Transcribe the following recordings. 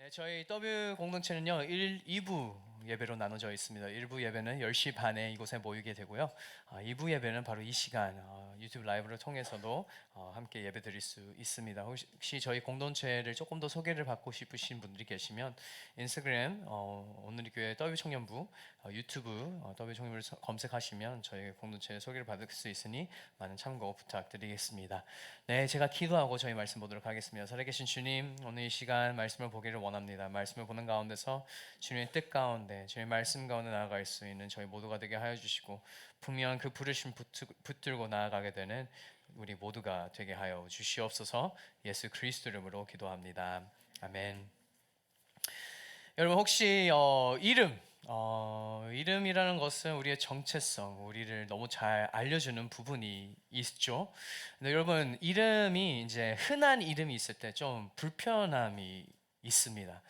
네, 저희 W 공동체는요 2부 예배로 나눠져 있습니다. 1부 예배는 10시 반에 이곳에 모이게 되고요. 2부 예배는 바로 이 시간 유튜브 라이브를 통해서도 함께 예배 드릴 수 있습니다. 혹시 저희 공동체를 조금 더 소개를 받고 싶으신 분들이 계시면 인스타그램 오늘의 교회 W 청년부, 유튜브 W 청년부를 검색하시면 저희 공동체 소개를 받을 수 있으니 많은 참고 부탁드리겠습니다. 네, 제가 기도하고 저희 말씀 보도록 하겠습니다. 살아계신 주님, 오늘 이 시간 말씀을 보기를 원합니다. 말씀을 보는 가운데서 주님의 뜻 가운데, 주님의 말씀 가운데 나아갈 수 있는 저희 모두가 되게 하여 주시고, 분명한 그 부르심 붙들고 나아가게 되는 우리 모두가 되게 하여 주시옵소서. 예수 그리스도 이름으로 기도합니다. 아멘. 여러분 혹시 이름이라는 것은 우리의 정체성, 우리를 너무 잘 알려주는 부분이 있죠. 근데 여러분 이름이 이제 흔한 이름이 있을 때 좀 불편함이 있습니다.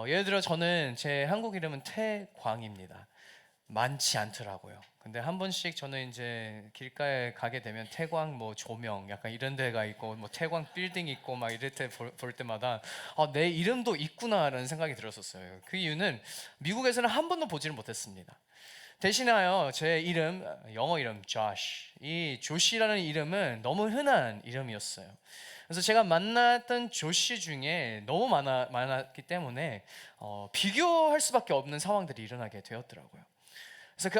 예를 들어 저는 제 한국 이름은 태광입니다. 많지 않더라고요. 근데 한 번씩 저는 이제 길가에 가게 되면 태광 뭐 조명 약간 이런 데가 있고 뭐 태광 빌딩 있고 막 이럴 때 볼 때마다 내 이름도 있구나라는 생각이 들었었어요. 그 이유는 미국에서는 한 번도 보지를 못했습니다. 대신하여 제 이름, 영어 이름 조시, 이 조시라는 이름은 너무 흔한 이름이었어요. 그래서 제가 만났던 조시 중에 너무 많았기 때문에 비교할 수밖에 없는 상황들이 일어나게 되었더라고요. 그래서 그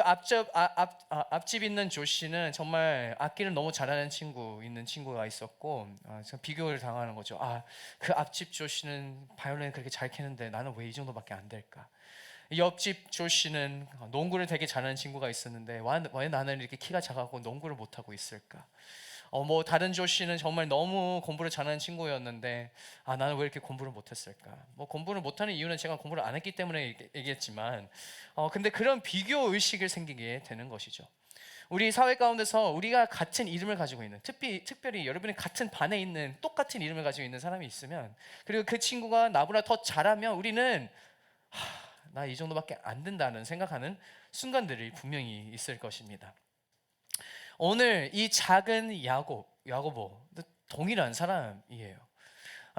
앞집 있는 조씨는 정말 악기를 너무 잘하는 있는 친구가 있었고, 비교를 당하는 거죠. 그 앞집 조씨는 바이올린을 그렇게 잘 캐는데 나는 왜 이 정도밖에 안 될까? 옆집 조씨는 농구를 되게 잘하는 친구가 있었는데 왜 나는 이렇게 키가 작아고 농구를 못 하고 있을까? 뭐 다른 조씨는 정말 너무 공부를 잘하는 친구였는데 나는 왜 이렇게 공부를 못했을까? 뭐 공부를 못하는 이유는 제가 공부를 안 했기 때문에 얘기했지만 근데 그런 비교 의식을 생기게 되는 것이죠. 우리 사회 가운데서 우리가 같은 이름을 가지고 있는 특별히 여러분이 같은 반에 있는 똑같은 이름을 가지고 있는 사람이 있으면, 그리고 그 친구가 나보다 더 잘하면 우리는 나 이 정도밖에 안 된다는 생각하는 순간들이 분명히 있을 것입니다. 오늘 이 작은 야고보 동일한 사람이에요.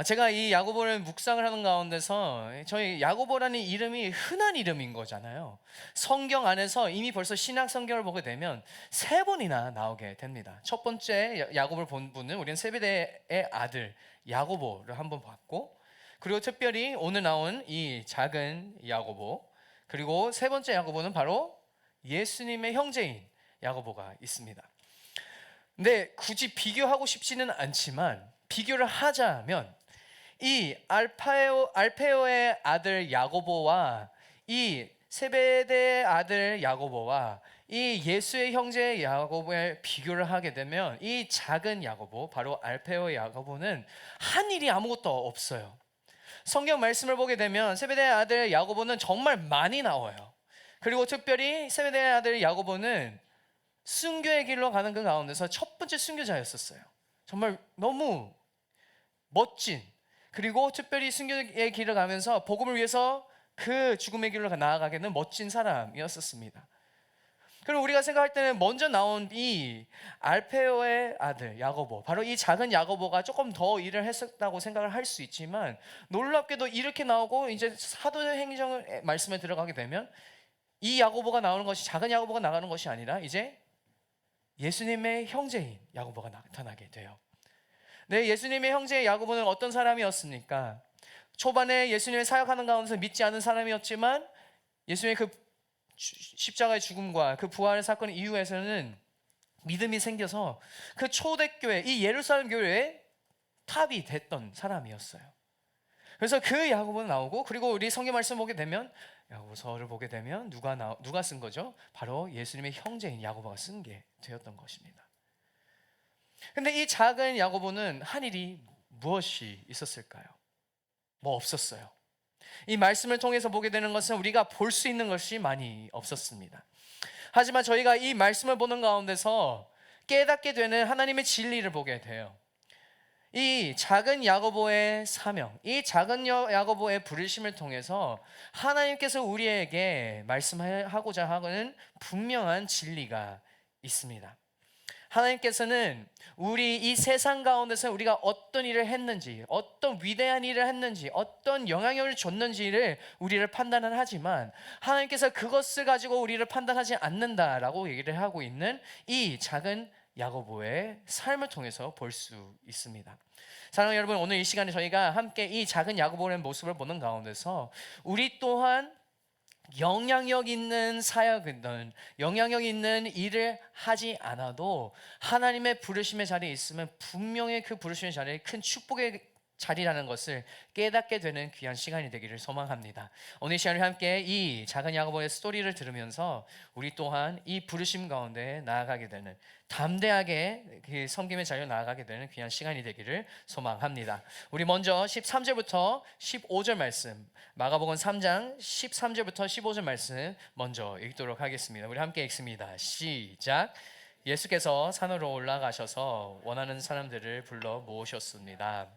제가 이 야고보를 묵상을 하는 가운데서 저희 야고보라는 이름이 흔한 이름인 거잖아요. 성경 안에서 이미 벌써 신약 성경을 보게 되면 3번이나 나오게 됩니다. 첫 번째 야고보를 본 분은 우리는 세베대의 아들 야고보를 한번 봤고, 그리고 특별히 오늘 나온 이 작은 야고보, 그리고 세 번째 야고보는 바로 예수님의 형제인 야고보가 있습니다. 근데 굳이 비교하고 싶지는 않지만 비교를 하자면 이 알페오의 아들 야고보와 이 세베대의 아들 야고보와 이 예수의 형제 야고보의 비교를 하게 되면 이 작은 야고보, 바로 알페오의 야고보는 한 일이 아무것도 없어요. 성경 말씀을 보게 되면 세베대의 아들 야고보는 정말 많이 나와요. 그리고 특별히 세베대의 아들 야고보는 순교의 길로 가는 그 가운데서 첫 번째 순교자였었어요. 정말 너무 멋진, 그리고 특별히 순교의 길을 가면서 복음을 위해서 그 죽음의 길로 나아가게는 멋진 사람이었었습니다. 그럼 우리가 생각할 때는 먼저 나온 이 알페오의 아들 야고보, 바로 이 작은 야고보가 조금 더 일을 했었다고 생각을 할 수 있지만, 놀랍게도 이렇게 나오고 이제 사도행전 말씀에 들어가게 되면 이 야고보가 나오는 것이, 작은 야고보가 나가는 것이 아니라 이제 예수님의 형제인 야고보가 나타나게 돼요. 네, 예수님의 형제 야고보는 어떤 사람이었습니까? 초반에 예수님의 사역하는 가운데서 믿지 않은 사람이었지만 예수님의 그 십자가의 죽음과 그 부활 사건 이후에서는 믿음이 생겨서 그 초대교회, 이 예루살렘 교회의 탑이 됐던 사람이었어요. 그래서 그 야고보는 나오고, 그리고 우리 성경 말씀 보게 되면 야고보서를 보게 되면 누가 쓴 거죠? 바로 예수님의 형제인 야고보가 쓴 게 되었던 것입니다. 근데 이 작은 야고보는 한 일이 무엇이 있었을까요? 뭐 없었어요. 이 말씀을 통해서 보게 되는 것은 우리가 볼 수 있는 것이 많이 없었습니다. 하지만 저희가 이 말씀을 보는 가운데서 깨닫게 되는 하나님의 진리를 보게 돼요. 이 작은 야고보의 사명, 이 작은 야고보의 부르심을 통해서 하나님께서 우리에게 말씀하고자 하는 분명한 진리가 있습니다. 하나님께서는 우리 이 세상 가운데서 우리가 어떤 일을 했는지, 어떤 위대한 일을 했는지, 어떤 영향력을 줬는지를 우리를 판단은 하지만 하나님께서 그것을 가지고 우리를 판단하지 않는다라고 얘기를 하고 있는 이 작은 야고보의 삶을 통해서 볼 수 있습니다. 사랑하는 여러분, 오늘 이 시간에 저희가 함께 이 작은 야고보의 모습을 보는 가운데서 우리 또한 영향력 있는 사역이든 영향력 있는 일을 하지 않아도 하나님의 부르심의 자리에 있으면 분명히 그 부르심의 자리에 큰 축복의 자리라는 것을 깨닫게 되는 귀한 시간이 되기를 소망합니다. 오늘 시간에 함께 이 작은 야고보의 스토리를 들으면서 우리 또한 이 부르심 가운데 나아가게 되는, 담대하게 그 섬김의 자리로 나아가게 되는 귀한 시간이 되기를 소망합니다. 우리 먼저 13절부터 15절 말씀, 마가복음 3장 13절부터 15절 말씀 먼저 읽도록 하겠습니다. 우리 함께 읽습니다. 시작. 예수께서 산으로 올라가셔서 원하는 사람들을 불러 모으셨습니다.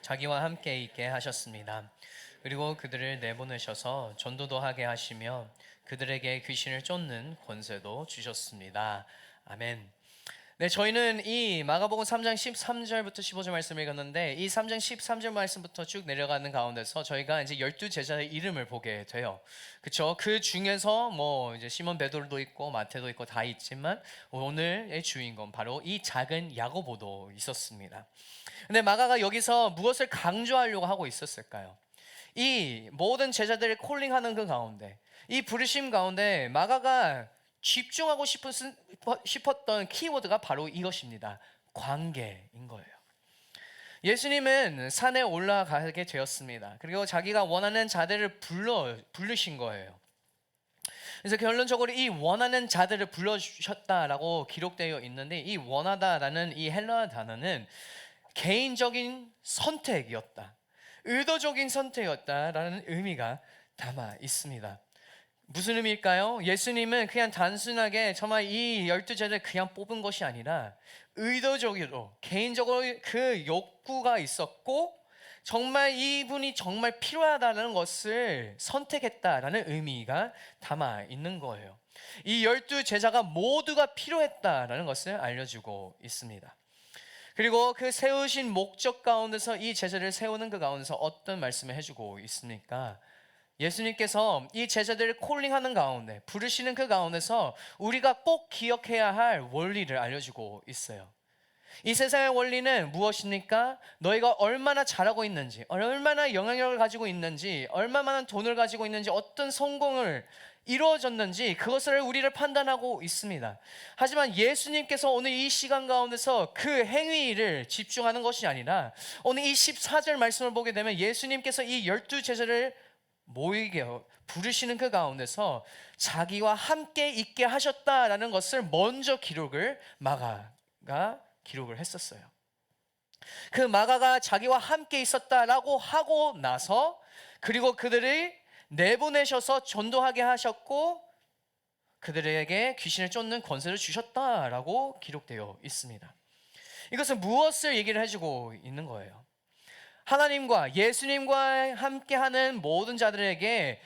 자기와 함께 있게 하셨습니다. 그리고 그들을 내보내셔서 전도도 하게 하시며 그들에게 귀신을 쫓는 권세도 주셨습니다. 아멘. 네, 저희는 이 마가복음 3장 13절부터 15절 말씀을 읽었는데 이 3장 13절 말씀부터 쭉 내려가는 가운데서 저희가 이제 12제자의 이름을 보게 돼요. 그렇죠? 그 중에서 뭐 이제 시몬 베드로도 있고 마태도 있고 다 있지만 오늘의 주인공 바로 이 작은 야고보도 있었습니다. 근데 마가가 여기서 무엇을 강조하려고 하고 있었을까요? 이 모든 제자들을 콜링하는 그 가운데, 이 부르심 가운데 마가가 집중하고 싶었던 키워드가 바로 이것입니다. 관계인 거예요. 예수님은 산에 올라가게 되었습니다. 그리고 자기가 원하는 자들을 부르신 거예요. 그래서 결론적으로 이 원하는 자들을 불러주셨다라고 기록되어 있는데, 이 원하다라는 이 헬라어 단어는 개인적인 선택이었다, 의도적인 선택이었다라는 의미가 담아 있습니다. 무슨 의미일까요? 예수님은 그냥 단순하게 정말 이 12제자를 그냥 뽑은 것이 아니라 의도적으로 개인적으로 그 욕구가 있었고 정말 이분이 정말 필요하다는 것을 선택했다라는 의미가 담아 있는 거예요. 이 12제자가 모두가 필요했다라는 것을 알려주고 있습니다. 그리고 그 세우신 목적 가운데서 이 제자를 세우는 그 가운데서 어떤 말씀을 해주고 있습니까? 예수님께서 이 제자들을 콜링하는 가운데, 부르시는 그 가운데서 우리가 꼭 기억해야 할 원리를 알려주고 있어요. 이 세상의 원리는 무엇입니까? 너희가 얼마나 잘하고 있는지, 얼마나 영향력을 가지고 있는지, 얼마나 많은 돈을 가지고 있는지, 어떤 성공을 이루어졌는지 그것을 우리를 판단하고 있습니다. 하지만 예수님께서 오늘 이 시간 가운데서 그 행위를 집중하는 것이 아니라 오늘 이 14절 말씀을 보게 되면 예수님께서 이 12제자를 모이게 부르시는 그 가운데서 자기와 함께 있게 하셨다라는 것을 먼저 마가가 기록을 했었어요. 그 마가가 자기와 함께 있었다라고 하고 나서 그리고 그들을 내보내셔서 전도하게 하셨고 그들에게 귀신을 쫓는 권세를 주셨다라고 기록되어 있습니다. 이것은 무엇을 얘기를 해주고 있는 거예요? 하나님과 예수님과 함께하는 모든 자들에게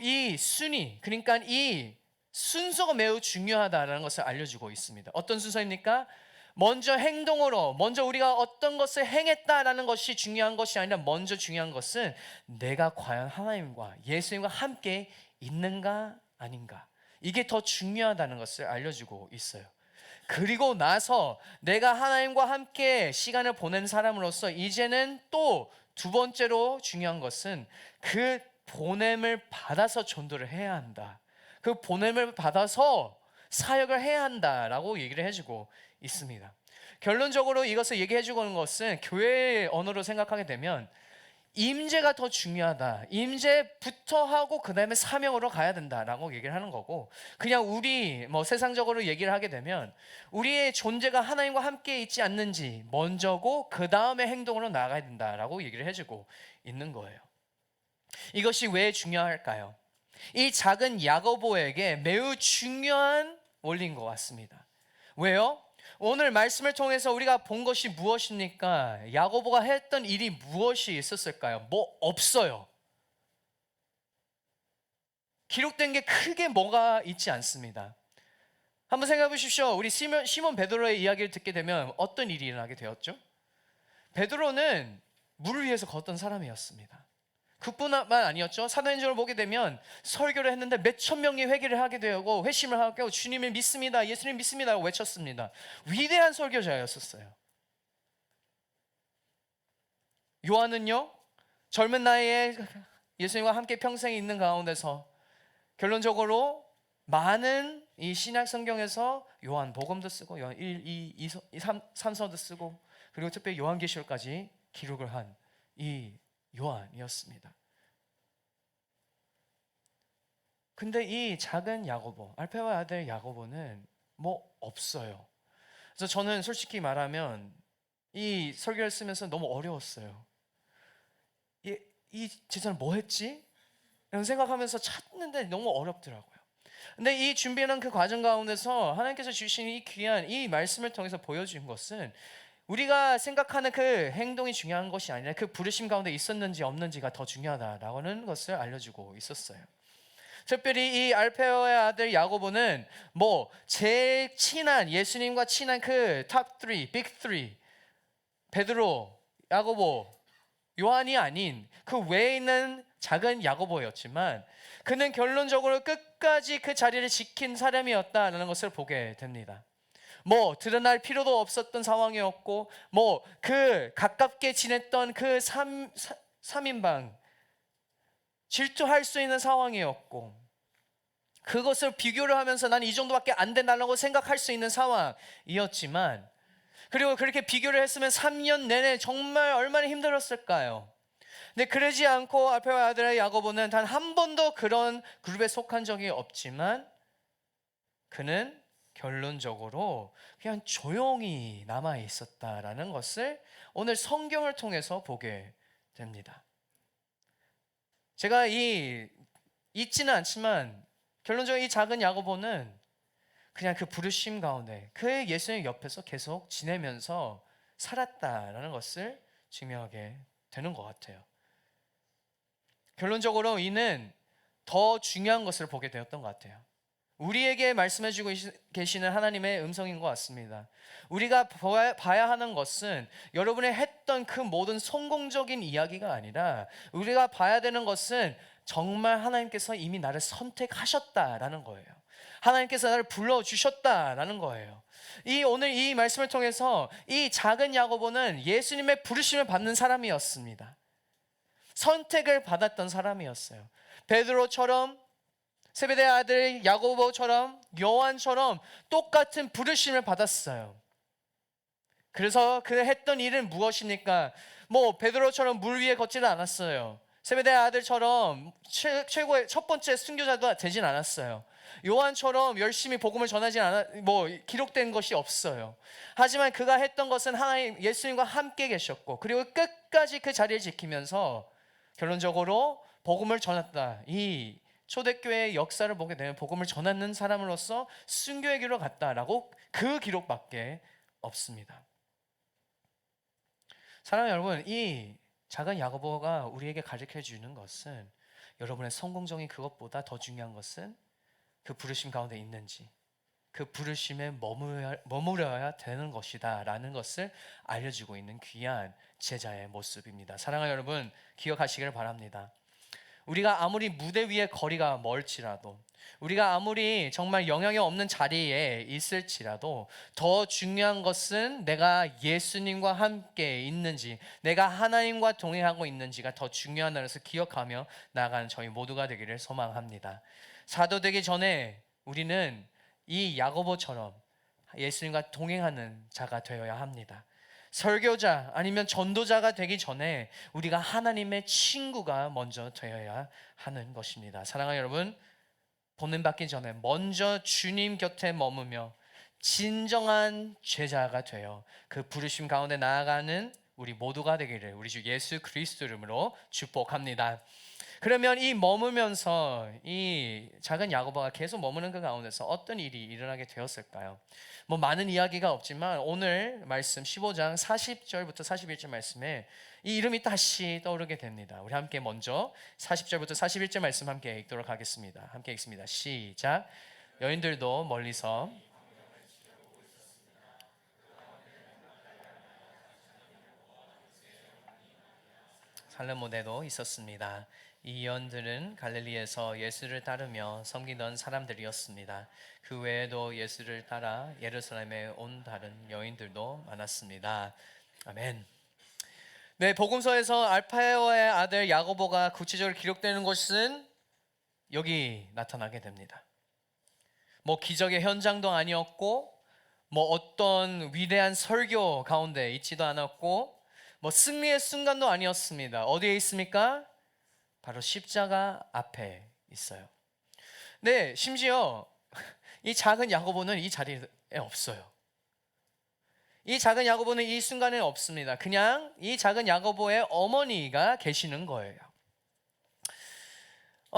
이 순위, 그러니까 이 순서가 매우 중요하다는 것을 알려주고 있습니다. 어떤 순서입니까? 먼저 행동으로, 먼저 우리가 어떤 것을 행했다라는 것이 중요한 것이 아니라 먼저 중요한 것은 내가 과연 하나님과 예수님과 함께 있는가 아닌가, 이게 더 중요하다는 것을 알려주고 있어요. 그리고 나서 내가 하나님과 함께 시간을 보낸 사람으로서 이제는 또 두 번째로 중요한 것은 그 보냄을 받아서 전도를 해야 한다, 그 보냄을 받아서 사역을 해야 한다라고 얘기를 해주고 있습니다. 결론적으로 이것을 얘기해 주고 있는 것은 교회의 언어로 생각하게 되면 임재가 더 중요하다, 임재부터 하고 그 다음에 사명으로 가야 된다라고 얘기를 하는 거고, 그냥 우리 세상적으로 얘기를 하게 되면 우리의 존재가 하나님과 함께 있지 않는지 먼저고 그 다음에 행동으로 나아가야 된다라고 얘기를 해주고 있는 거예요. 이것이 왜 중요할까요? 이 작은 야고보에게 매우 중요한 원리인 것 같습니다. 왜요? 오늘 말씀을 통해서 우리가 본 것이 무엇입니까? 야고보가 했던 일이 무엇이 있었을까요? 뭐 없어요. 기록된 게 크게 뭐가 있지 않습니다. 한번 생각해 보십시오. 우리 시몬 베드로의 이야기를 듣게 되면 어떤 일이 일어나게 되었죠? 베드로는 물을 위해서 걷던 사람이었습니다. 그뿐만 아니었죠. 사도행전을 보게 되면 설교를 했는데 몇천 명이 회개를 하게 되고 회심을 하고 주님을 믿습니다, 예수님 믿습니다 라고 외쳤습니다. 위대한 설교자였었어요. 요한은요, 젊은 나이에 예수님과 함께 평생 있는 가운데서 결론적으로 많은 이 신약 성경에서 요한 복음도 쓰고 요한 1, 2, 3서도 쓰고 그리고 특별히 요한계시록까지 기록을 한 이 요한이었습니다. 근데 이 작은 야고보, 알페오의 아들 야고보는 뭐 없어요. 그래서 저는 솔직히 말하면 이 설교를 쓰면서 너무 어려웠어요. 이 제자는 뭐 했지? 이런 생각하면서 찾는데 너무 어렵더라고요. 근데 이 준비하는 그 과정 가운데서 하나님께서 주신 이 귀한 이 말씀을 통해서 보여준 것은 우리가 생각하는 그 행동이 중요한 것이 아니라 그 부르심 가운데 있었는지 없는지가 더 중요하다라는 것을 알려주고 있었어요. 특별히 이 알페오의 아들 야고보는 뭐 제일 친한 예수님과 친한 그 탑 3, 빅 3, 베드로, 야고보, 요한이 아닌 그 외에 있는 작은 야고보였지만 그는 결론적으로 끝까지 그 자리를 지킨 사람이었다라는 것을 보게 됩니다. 뭐 드러날 필요도 없었던 상황이었고 뭐 그 가깝게 지냈던 그 3인방 질투할 수 있는 상황이었고 그것을 비교를 하면서 난 이 정도밖에 안 된다고 생각할 수 있는 상황이었지만 그리고 그렇게 비교를 했으면 3년 내내 정말 얼마나 힘들었을까요? 근데 그러지 않고 알페오의 아들의 야고보는 단 한 번도 그런 그룹에 속한 적이 없지만 그는 결론적으로 그냥 조용히 남아 있었다라는 것을 오늘 성경을 통해서 보게 됩니다. 제가 잊지는 않지만 결론적으로 이 작은 야고보는 그냥 그 부르심 가운데 그 예수님 옆에서 계속 지내면서 살았다라는 것을 증명하게 되는 것 같아요. 결론적으로 이는 더 중요한 것을 보게 되었던 것 같아요. 우리에게 말씀해주고 계시는 하나님의 음성인 것 같습니다. 우리가 봐야 하는 것은 여러분이 했던 그 모든 성공적인 이야기가 아니라 우리가 봐야 되는 것은 정말 하나님께서 이미 나를 선택하셨다라는 거예요. 하나님께서 나를 불러주셨다라는 거예요. 오늘 이 말씀을 통해서 이 작은 야고보는 예수님의 부르심을 받는 사람이었습니다. 선택을 받았던 사람이었어요. 베드로처럼 세베대의 아들 야고보처럼 요한처럼 똑같은 부르심을 받았어요. 그래서 그 했던 일은 무엇입니까? 뭐 베드로처럼 물 위에 걷지는 않았어요. 세베대의 아들처럼 최고의 첫 번째 순교자도 되진 않았어요. 요한처럼 열심히 복음을 전하진 뭐 기록된 것이 없어요. 하지만 그가 했던 것은 하나님 예수님과 함께 계셨고 그리고 끝까지 그 자리를 지키면서 결론적으로 복음을 전했다. 이 초대교회의 역사를 보게 되면 복음을 전하는 사람으로서 순교의 길로 갔다라고 그 기록밖에 없습니다. 사랑하는 여러분, 이 작은 야고보가 우리에게 가르쳐 주는 것은 여러분의 성공적인 그것보다 더 중요한 것은 그 부르심 가운데 있는지 그 부르심에 머무려야 되는 것이다 라는 것을 알려주고 있는 귀한 제자의 모습입니다. 사랑하는 여러분, 기억하시길 바랍니다. 우리가 아무리 무대 위에 거리가 멀지라도 우리가 아무리 정말 영향이 없는 자리에 있을지라도 더 중요한 것은 내가 예수님과 함께 있는지 내가 하나님과 동행하고 있는지가 더 중요하다는 것을 기억하며 나아가는 저희 모두가 되기를 소망합니다. 사도 되기 전에 우리는 이 야고보처럼 예수님과 동행하는 자가 되어야 합니다. 설교자 아니면 전도자가 되기 전에 우리가 하나님의 친구가 먼저 되어야 하는 것입니다. 사랑하는 여러분, 보냄받기 전에 먼저 주님 곁에 머무며 진정한 제자가 되어 그 부르심 가운데 나아가는 우리 모두가 되기를 우리 주 예수 그리스도 이름으로 축복합니다. 그러면 이 머물면서 이 작은 야고보가 계속 머무는 그 가운데서 어떤 일이 일어나게 되었을까요? 뭐 많은 이야기가 없지만 오늘 말씀 15장 40절부터 41절 말씀에 이 이름이 다시 떠오르게 됩니다. 우리 함께 먼저 40절부터 41절 말씀 함께 읽도록 하겠습니다. 함께 읽습니다. 시작. 여인들도 멀리서 살레모네도 있었습니다. 이 여인들은 갈릴리에서 예수를 따르며 섬기던 사람들이었습니다. 그 외에도 예수를 따라 예루살렘에 온 다른 여인들도 많았습니다. 아멘. 네, 복음서에서 알파요의 아들 야고보가 구체적으로 기록되는 것은 여기 나타나게 됩니다. 뭐 기적의 현장도 아니었고, 뭐 어떤 위대한 설교 가운데 있지도 않았고, 뭐 승리의 순간도 아니었습니다. 어디에 있습니까? 바로 십자가 앞에 있어요. 네, 심지어 이 작은 야고보는 이 자리에 없어요. 이 작은 야고보는 이 순간에 없습니다. 그냥 이 작은 야고보의 어머니가 계시는 거예요.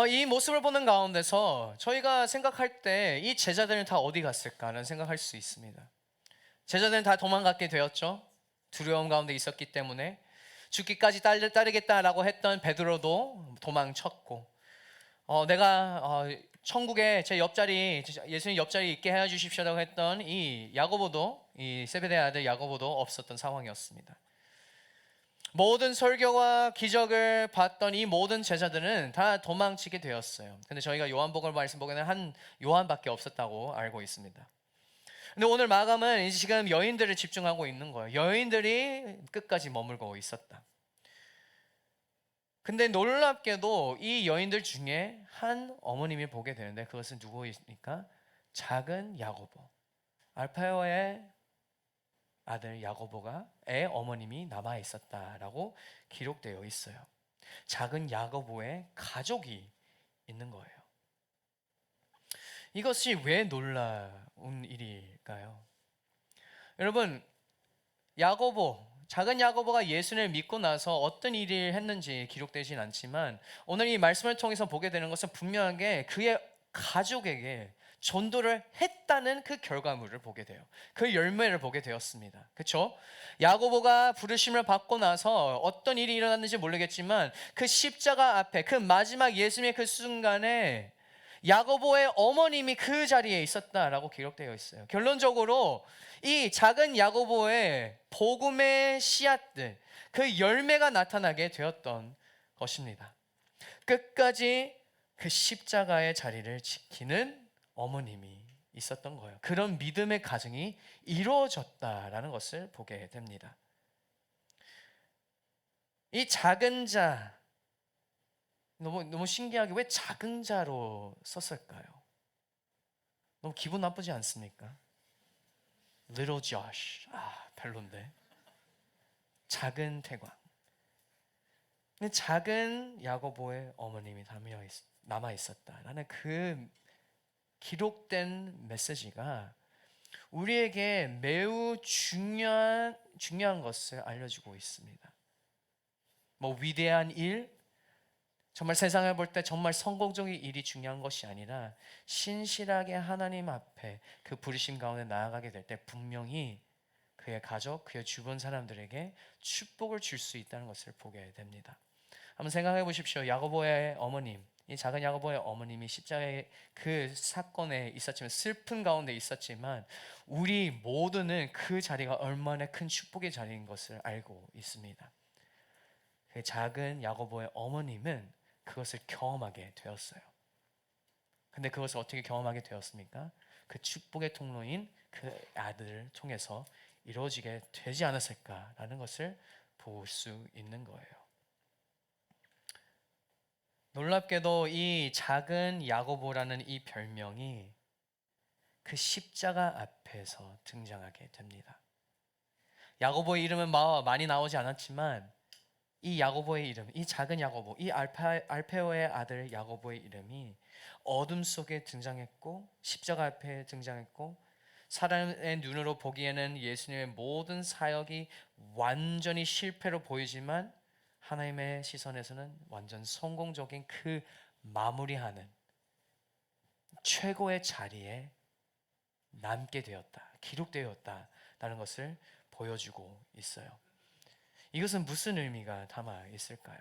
이 모습을 보는 가운데서 저희가 생각할 때 이 제자들은 다 어디 갔을까라는 생각할 수 있습니다. 제자들은 다 도망갔게 되었죠. 두려움 가운데 있었기 때문에 죽기까지 따르겠다라고 했던 베드로도 도망쳤고, 내가 천국에 제 옆자리, 예수님 옆자리 있게 해주십시오라고 했던 이 야고보도, 이 세베대의 아들 야고보도 없었던 상황이었습니다. 모든 설교와 기적을 봤던 이 모든 제자들은 다 도망치게 되었어요. 근데 저희가 요한복음 말씀 보기에는 한 요한밖에 없었다고 알고 있습니다. 근데 오늘 마감은 이제 지금 여인들을 집중하고 있는 거예요. 여인들이 끝까지 머물고 있었다. 근데 놀랍게도 이 여인들 중에 한 어머님이 보게 되는데 그것은 누구입니까? 작은 야고보, 알파요의 아들 야고보가의 어머님이 남아 있었다라고 기록되어 있어요. 작은 야고보의 가족이 있는 거예요. 이것이 왜 놀라운 일일까요? 여러분, 작은 야고보가 예수를 믿고 나서 어떤 일을 했는지 기록되진 않지만 오늘 이 말씀을 통해서 보게 되는 것은 분명하게 그의 가족에게 전도를 했다는 그 결과물을 보게 돼요. 그 열매를 보게 되었습니다. 그렇죠? 야고보가 부르심을 받고 나서 어떤 일이 일어났는지 모르겠지만 그 십자가 앞에 그 마지막 예수님의 그 순간에 야고보의 어머님이 그 자리에 있었다라고 기록되어 있어요. 결론적으로 이 작은 야고보의 복음의 씨앗들, 그 열매가 나타나게 되었던 것입니다. 끝까지 그 십자가의 자리를 지키는 어머님이 있었던 거예요. 그런 믿음의 가정이 이루어졌다라는 것을 보게 됩니다. 이 작은 자, 너무 신기하게 왜 작은 자로 썼을까요? 너무 기분 나쁘지 않습니까? Little Josh. 별론데. 작은 태광. 근데 작은 야고보의 어머님이 남아 있었다라는 그 기록된 메시지가 우리에게 매우 중요한 것을 알려주고 있습니다. 뭐 위대한 일, 정말 세상을 볼 때 정말 성공적인 일이 중요한 것이 아니라 신실하게 하나님 앞에 그 부르심 가운데 나아가게 될 때 분명히 그의 가족, 그의 주변 사람들에게 축복을 줄 수 있다는 것을 보게 됩니다. 한번 생각해 보십시오. 야고보의 어머님, 이 작은 야고보의 어머님이 십자가의 그 사건에 있었지만 슬픈 가운데 있었지만 우리 모두는 그 자리가 얼마나 큰 축복의 자리인 것을 알고 있습니다. 그 작은 야고보의 어머님은 그것을 경험하게 되었어요. 근데 그것을 어떻게 경험하게 되었습니까? 그 축복의 통로인 그 아들을 통해서 이루어지게 되지 않았을까라는 것을 볼 수 있는 거예요. 놀랍게도 이 작은 야고보라는 이 별명이 그 십자가 앞에서 등장하게 됩니다. 야고보의 이름은 많이 나오지 않았지만 이 야고보의 이름, 이 작은 야고보, 이 알페오의 아들 야고보의 이름이 어둠 속에 등장했고 십자가 앞에 등장했고 사람의 눈으로 보기에는 예수님의 모든 사역이 완전히 실패로 보이지만 하나님의 시선에서는 완전 성공적인 그 마무리하는 최고의 자리에 남게 되었다, 기록되었다라는 것을 보여주고 있어요. 이것은 무슨 의미가 담아 있을까요?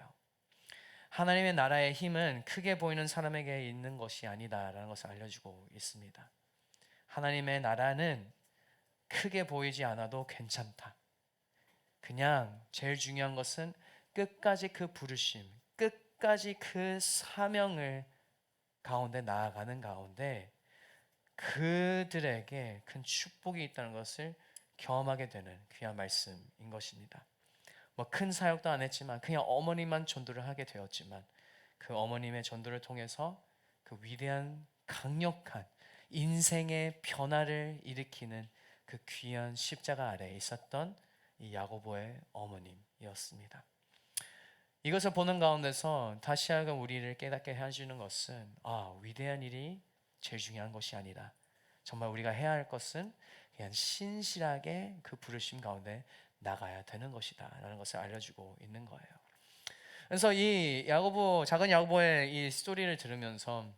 하나님의 나라의 힘은 크게 보이는 사람에게 있는 것이 아니다라는 것을 알려주고 있습니다. 하나님의 나라는 크게 보이지 않아도 괜찮다. 그냥 제일 중요한 것은 끝까지 그 부르심, 끝까지 그 사명을 가운데 나아가는 가운데 그들에게 큰 축복이 있다는 것을 경험하게 되는 귀한 말씀인 것입니다. 뭐 큰 사역도 안 했지만 그냥 어머니만 전도를 하게 되었지만 그 어머님의 전도를 통해서 그 위대한 강력한 인생의 변화를 일으키는 그 귀한 십자가 아래에 있었던 이 야고보의 어머님이었습니다. 이것을 보는 가운데서 다시 한번 우리를 깨닫게 해주는 것은 위대한 일이 제일 중요한 것이 아니라 정말 우리가 해야 할 것은 그냥 신실하게 그 부르심 가운데 나가야 되는 것이다 라는 것을 알려주고 있는 거예요. 그래서 이 작은 야고보의 이 스토리를 들으면서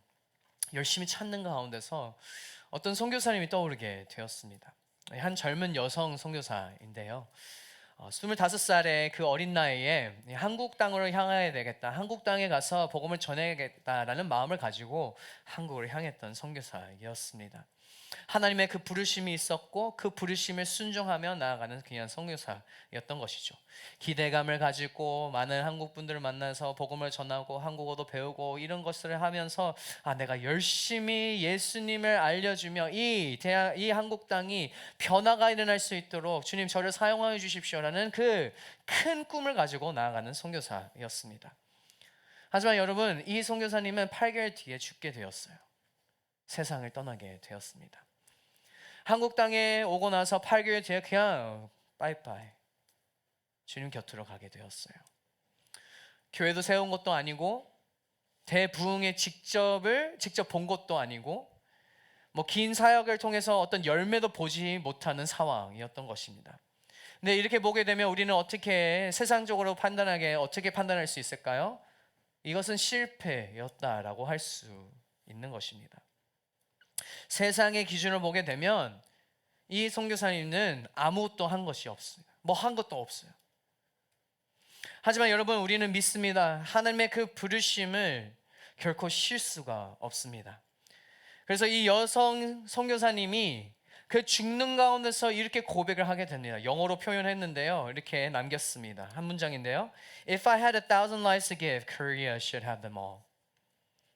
열심히 찾는 가운데서 어떤 선교사님이 떠오르게 되었습니다. 한 젊은 여성 선교사인데요, 25살의 그 어린 나이에 한국 땅으로 향해야 되겠다, 한국 땅에 가서 복음을 전해야겠다라는 마음을 가지고 한국을 향했던 선교사였습니다. 하나님의 그 부르심이 있었고 그 부르심을 순종하며 나아가는 그냥 선교사였던 것이죠. 기대감을 가지고 많은 한국 분들을 만나서 복음을 전하고 한국어도 배우고 이런 것을 하면서 내가 열심히 예수님을 알려주며 이 한국 땅이 변화가 일어날 수 있도록 주님 저를 사용하여 주십시오라는 그 큰 꿈을 가지고 나아가는 선교사였습니다. 하지만 여러분, 이 선교사님은 8개월 뒤에 죽게 되었어요. 세상을 떠나게 되었습니다. 한국 땅에 오고 나서 8개월 뒤에 그냥 빠이빠이 주님 곁으로 가게 되었어요. 교회도 세운 것도 아니고 대부흥에 직접 본 것도 아니고 뭐 긴 사역을 통해서 어떤 열매도 보지 못하는 상황이었던 것입니다. 근데 이렇게 보게 되면 우리는 어떻게 세상적으로 어떻게 판단할 수 있을까요? 이것은 실패였다라고 할 수 있는 것입니다. 세상의 기준을 보게 되면 이 선교사님은 아무것도 한 것이 없어요. 뭐 한 것도 없어요. 하지만 여러분, 우리는 믿습니다. 하나님의 그 부르심을 결코 쉴 수가 없습니다. 그래서 이 여성 선교사님이 그 죽는 가운데서 이렇게 고백을 하게 됩니다. 영어로 표현했는데요, 이렇게 남겼습니다. 한 문장인데요, If I had 1,000 lives to give, Korea should have them all.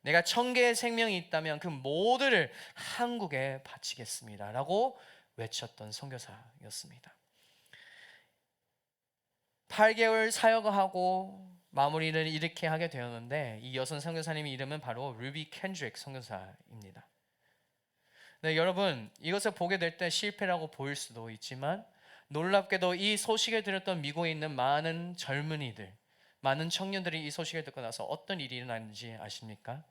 내가 1,000개의 생명이 있다면 그 모두를 한국에 바치겠습니다 라고 외쳤던 선교사였습니다. 8개월 사역을 하고 마무리를 이렇게 하게 되었는데, 이 여성 선교사님의 이름은 바로 루비 켄드릭 선교사입니다. 네, 여러분, 이것을 보게 될 때 실패라고 보일 수도 있지만 놀랍게도 이 소식을 들었던 미국에 있는 많은 젊은이들, 많은 청년들이 이 소식을 듣고 나서 어떤 일이 일어났는지 아십니까?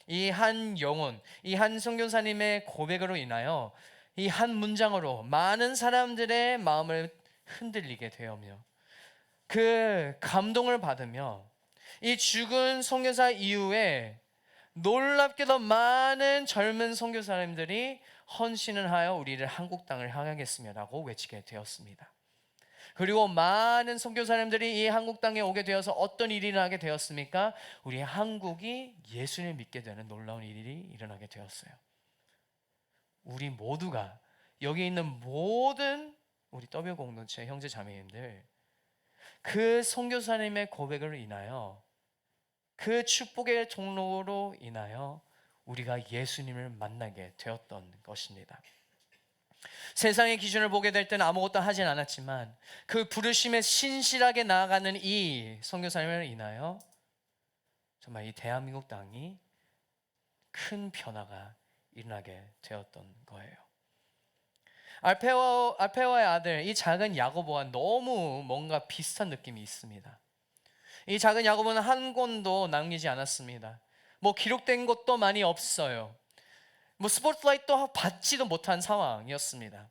이 한 영혼, 이 한 선교사님의 고백으로 인하여 이 한 문장으로 많은 사람들의 마음을 흔들리게 되어며 그 감동을 받으며 이 죽은 선교사 이후에 놀랍게도 많은 젊은 선교사님들이 헌신을 하여 우리를 한국 땅을 향하겠습니다라고 외치게 되었습니다. 그리고 많은 선교사님들이 이 한국 땅에 오게 되어서 어떤 일이 일어나게 되었습니까? 우리 한국이 예수를 믿게 되는 놀라운 일이 일어나게 되었어요. 우리 모두가, 여기 있는 모든 우리 W 공동체 형제 자매님들, 그 선교사님의 고백으로 인하여, 그 축복의 통로로 인하여 우리가 예수님을 만나게 되었던 것입니다. 세상의 기준을 보게 될 때는 아무것도 하진 않았지만 그 부르심에 신실하게 나아가는 이 선교사님을 인하여 정말 이 대한민국 땅이 큰 변화가 일어나게 되었던 거예요. 알페와의 아들 이 작은 야고보와 너무 뭔가 비슷한 느낌이 있습니다. 이 작은 야고보는 한 권도 남기지 않았습니다. 뭐 기록된 것도 많이 없어요. 뭐 스포트라이트도 받지도 못한 상황이었습니다.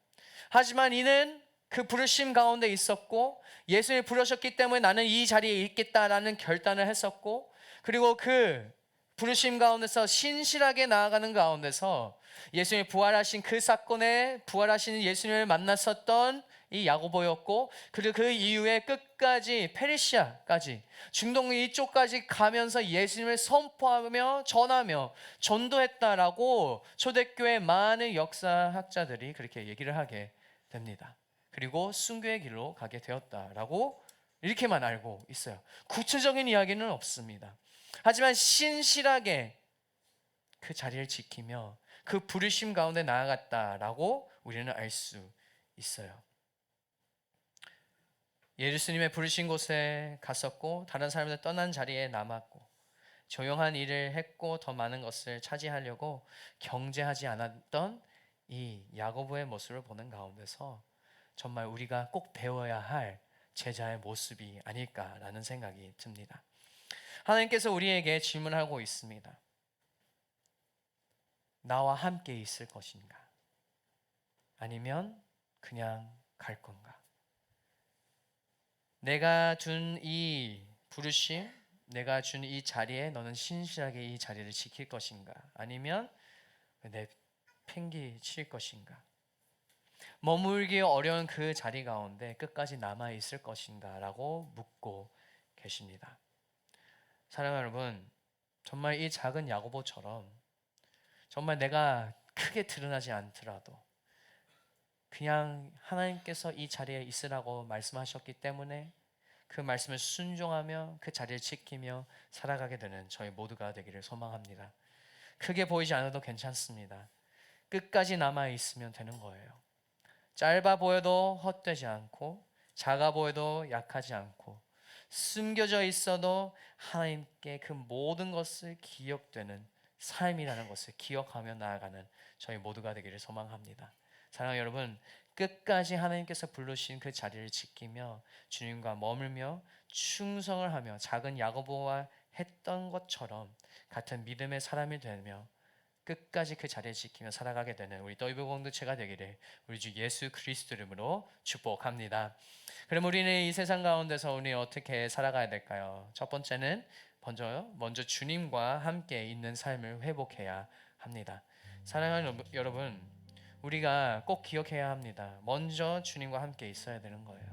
하지만 이는 그 부르심 가운데 있었고 예수님이 부르셨기 때문에 나는 이 자리에 있겠다라는 결단을 했었고, 그리고 그 부르심 가운데서 신실하게 나아가는 가운데서 예수님이 부활하신 그 사건에 부활하신 예수님을 만났었던 이 야고보였고, 그리고 그 이후에 끝까지 페르시아까지 중동 이쪽까지 가면서 예수님을 선포하며 전하며 전도했다라고 초대교회 많은 역사학자들이 그렇게 얘기를 하게 됩니다. 그리고 순교의 길로 가게 되었다라고 이렇게만 알고 있어요. 구체적인 이야기는 없습니다. 하지만 신실하게 그 자리를 지키며 그 부르심 가운데 나아갔다라고 우리는 알 수 있어요. 예수님의 부르신 곳에 갔었고 다른 사람들 떠난 자리에 남았고 조용한 일을 했고 더 많은 것을 차지하려고 경제하지 않았던 이 야고보의 모습을 보는 가운데서 정말 우리가 꼭 배워야 할 제자의 모습이 아닐까라는 생각이 듭니다. 하나님께서 우리에게 질문하고 있습니다. 나와 함께 있을 것인가? 아니면 그냥 갈 건가? 내가 둔 이 부르심, 내가 준 이 자리에 너는 신실하게 이 자리를 지킬 것인가? 아니면 내 팽기 칠 것인가? 머물기 어려운 그 자리 가운데 끝까지 남아 있을 것인가? 라고 묻고 계십니다. 사랑하는 여러분, 정말 이 작은 야고보처럼 정말 내가 크게 드러나지 않더라도 그냥 하나님께서 이 자리에 있으라고 말씀하셨기 때문에 그 말씀을 순종하며 그 자리를 지키며 살아가게 되는 저희 모두가 되기를 소망합니다. 크게 보이지 않아도 괜찮습니다. 끝까지 남아 있으면 되는 거예요. 짧아 보여도 헛되지 않고 작아 보여도 약하지 않고 숨겨져 있어도 하나님께 그 모든 것을 기억되는 삶이라는 것을 기억하며 나아가는 저희 모두가 되기를 소망합니다. 사랑하는 여러분, 끝까지 하나님께서 부르신 그 자리를 지키며 주님과 머물며 충성을 하며 작은 야고보와 했던 것처럼 같은 믿음의 사람이 되며 끝까지 그 자리를 지키며 살아가게 되는 우리 더이브 공동체가 되기를 우리 주 예수 그리스도 이름으로 축복합니다. 그럼 우리는 이 세상 가운데서 우리 어떻게 살아가야 될까요? 첫 번째는 먼저 주님과 함께 있는 삶을 회복해야 합니다. 사랑하는 여러분, 우리가 꼭 기억해야 합니다. 먼저 주님과 함께 있어야 되는 거예요.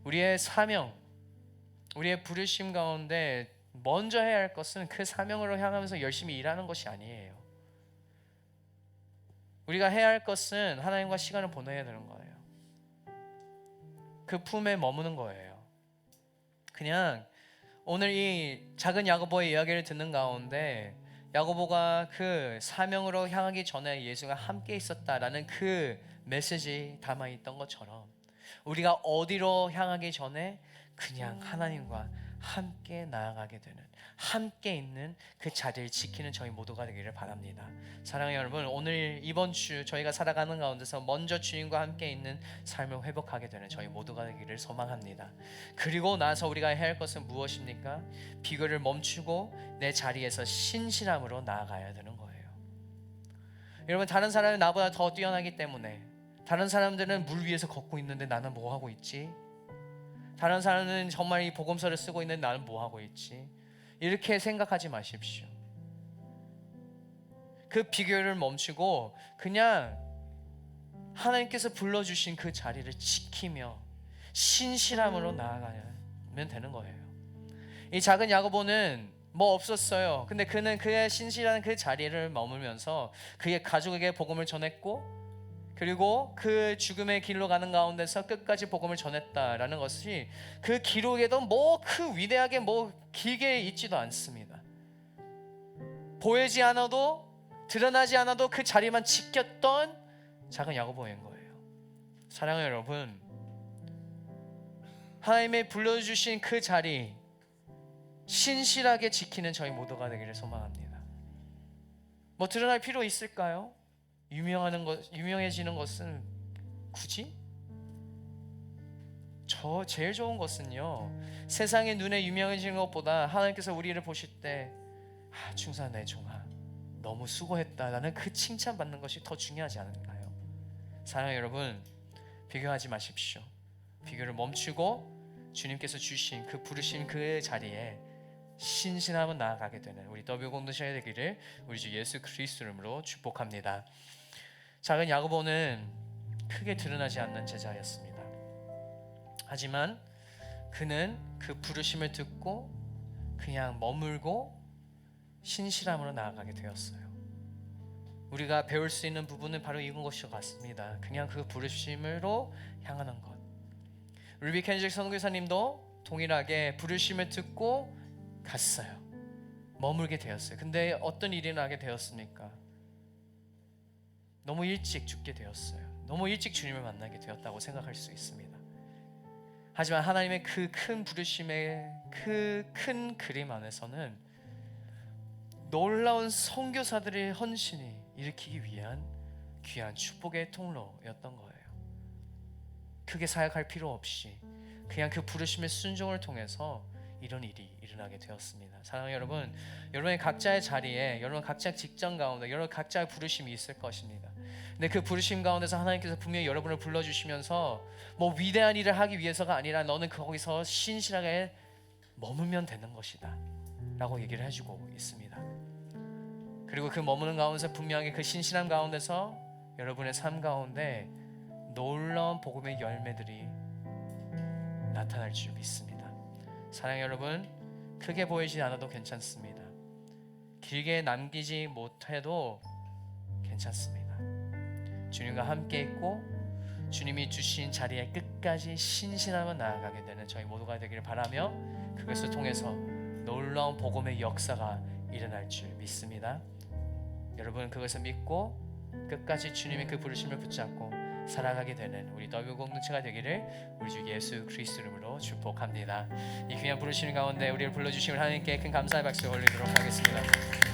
우리의 사명, 우리의 부르심 가운데 먼저 해야 할 것은 그 사명으로 향하면서 열심히 일하는 것이 아니에요. 우리가 해야 할 것은 하나님과 시간을 보내야 되는 거예요. 그 품에 머무는 거예요. 그냥 오늘 이 작은 야고보의 이야기를 듣는 가운데 야고보가 그 사명으로 향하기 전에 예수가 함께 있었다라는 그 메시지 담아 있던 것처럼 우리가 어디로 향하기 전에 그냥 하나님과 함께 나아가게 되는, 함께 있는 그 자리를 지키는 저희 모두가 되기를 바랍니다. 사랑하는 여러분, 오늘 이번 주 저희가 살아가는 가운데서 먼저 주님과 함께 있는 삶을 회복하게 되는 저희 모두가 되기를 소망합니다. 그리고 나서 우리가 해야 할 것은 무엇입니까? 비교를 멈추고 내 자리에서 신실함으로 나아가야 되는 거예요. 여러분, 다른 사람이 나보다 더 뛰어나기 때문에 다른 사람들은 물 위에서 걷고 있는데 나는 뭐 하고 있지? 다른 사람은 정말 이 복음서를 쓰고 있는데 나는 뭐 하고 있지? 이렇게 생각하지 마십시오. 그 비교를 멈추고 그냥 하나님께서 불러주신 그 자리를 지키며 신실함으로 나아가면 되는 거예요. 이 작은 야고보는 뭐 없었어요. 근데 그는 그의 신실한 그 자리를 머물면서 그의 가족에게 복음을 전했고, 그리고 그 죽음의 길로 가는 가운데서 끝까지 복음을 전했다라는 것이 그 기록에도 뭐 그 위대하게 뭐 길게 있지도 않습니다. 보이지 않아도 드러나지 않아도 그 자리만 지켰던 작은 야고보인 거예요. 사랑하는 여러분, 하나님의 불러주신 그 자리 신실하게 지키는 저희 모두가 되기를 소망합니다. 뭐 드러날 필요 있을까요? 유명해지는 것은 굳이? 제일 좋은 것은요, 세상의 눈에 유명해지는 것보다 하나님께서 우리를 보실 때 충성한 내 종아 너무 수고했다라는 그 칭찬받는 것이 더 중요하지 않을까요? 사랑하는 여러분, 비교하지 마십시오. 비교를 멈추고 주님께서 주신 그 부르신 그 자리에 신실함으로 나아가게 되는 우리 더비 공동체가 되기를 우리 주 예수 그리스도 이름으로 축복합니다. 작은 야고보는 크게 드러나지 않는 제자였습니다. 하지만 그는 그 부르심을 듣고 그냥 머물고 신실함으로 나아가게 되었어요. 우리가 배울 수 있는 부분은 바로 이런 것이 같습니다. 그냥 그 부르심으로 향하는 것. 루비 켄직 선교사님도 동일하게 부르심을 듣고 갔어요. 머물게 되었어요. 근데 어떤 일이 나게 되었습니까? 너무 일찍 죽게 되었어요. 너무 일찍 주님을 만나게 되었다고 생각할 수 있습니다. 하지만 하나님의 그 큰 부르심의 그 큰 그림 안에서는 놀라운 선교사들의 헌신이 일으키기 위한 귀한 축복의 통로였던 거예요. 크게 사역할 필요 없이 그냥 그 부르심의 순종을 통해서 이런 일이 일어나게 되었습니다. 사랑하는 여러분, 여러분의 각자의 자리에, 여러분 각자의 직장 가운데 여러분 각자의 부르심이 있을 것입니다. 근데 그 부르심 가운데서 하나님께서 분명히 여러분을 불러주시면서 뭐 위대한 일을 하기 위해서가 아니라 너는 거기서 신실하게 머물면 되는 것이다 라고 얘기를 해주고 있습니다. 그리고 그 머무는 가운데서 분명히 그 신실함 가운데서 여러분의 삶 가운데 놀라운 복음의 열매들이 나타날 줄 믿습니다. 사랑하는 여러분, 크게 보이지 않아도 괜찮습니다. 길게 남기지 못해도 괜찮습니다. 주님과 함께 있고 주님이 주신 자리에 끝까지 신실함으로 나아가게 되는 저희 모두가 되기를 바라며 그것을 통해서 놀라운 복음의 역사가 일어날 줄 믿습니다. 여러분 그것을 믿고 끝까지 주님의 그 부르심을 붙잡고 살아가게 되는 우리 더비 공동체가 되기를 우리 주 예수 그리스도 이름으로 축복합니다. 이 귀한 부르시는 가운데 우리를 불러주시면 하나님께 큰 감사의 박수 올리도록 하겠습니다.